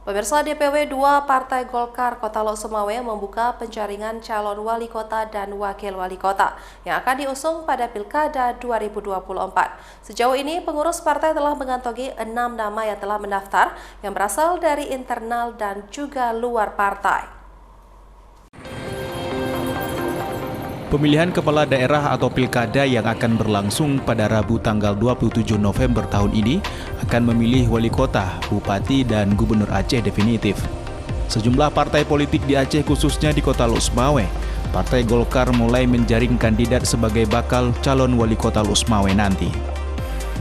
Pemirsa, DPW 2 Partai Golkar Kota Lok Sumawe membuka penjaringan calon wali kota dan wakil wali kota yang akan diusung pada Pilkada 2024. Sejauh ini, pengurus partai telah mengantongi 6 nama yang telah mendaftar yang berasal dari internal dan juga luar partai. Pemilihan kepala daerah atau pilkada yang akan berlangsung pada Rabu tanggal 27 November tahun ini akan memilih wali kota, bupati, dan gubernur Aceh definitif. Sejumlah partai politik di Aceh khususnya di Kota Lok Sumawe, Partai Golkar mulai menjaring kandidat sebagai bakal calon wali kota Lok Sumawe nanti.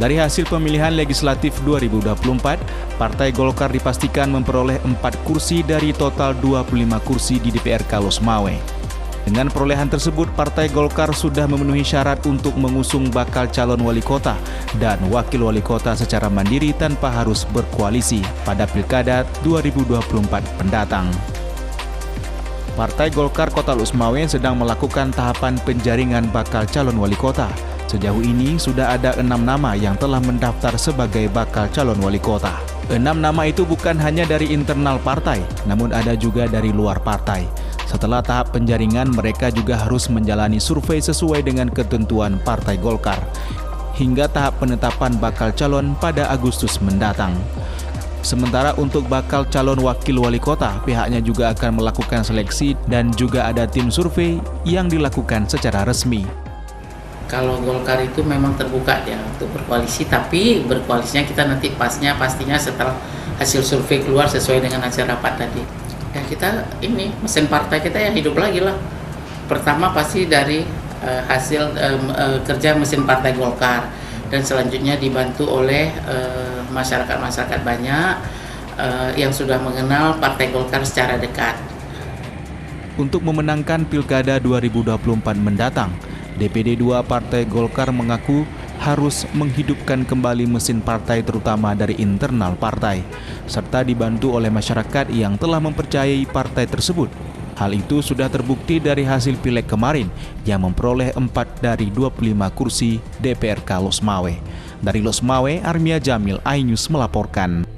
Dari hasil pemilihan legislatif 2024, Partai Golkar dipastikan memperoleh 4 kursi dari total 25 kursi di DPRK Lok Sumawe. Dengan perolehan tersebut, Partai Golkar sudah memenuhi syarat untuk mengusung bakal calon wali kota dan wakil wali kota secara mandiri tanpa harus berkoalisi pada Pilkada 2024 mendatang. Partai Golkar Kota Lok Sumawe sedang melakukan tahapan penjaringan bakal calon wali kota. Sejauh ini sudah ada 6 nama yang telah mendaftar sebagai bakal calon wali kota. 6 nama itu bukan hanya dari internal partai, namun ada juga dari luar partai. Setelah tahap penjaringan, mereka juga harus menjalani survei sesuai dengan ketentuan Partai Golkar hingga tahap penetapan bakal calon pada Agustus mendatang. Sementara untuk bakal calon wakil wali kota, pihaknya juga akan melakukan seleksi dan juga ada tim survei yang dilakukan secara resmi. Kalau Golkar itu memang terbuka ya untuk berkoalisi, tapi berkoalisinya kita nanti pastinya setelah hasil survei keluar sesuai dengan hasil rapat tadi. Ya kita ini mesin partai kita yang hidup lagi lah. Pertama pasti dari hasil kerja mesin partai Golkar, dan selanjutnya dibantu oleh masyarakat banyak yang sudah mengenal Partai Golkar secara dekat. Untuk memenangkan Pilkada 2024 mendatang, DPD 2 Partai Golkar mengaku harus menghidupkan kembali mesin partai terutama dari internal partai, serta dibantu oleh masyarakat yang telah mempercayai partai tersebut. Hal itu sudah terbukti dari hasil pileg kemarin yang memperoleh 4 dari 25 kursi DPRK Lok Sumawe. Dari Lok Sumawe, Armia Jamil, iNews melaporkan.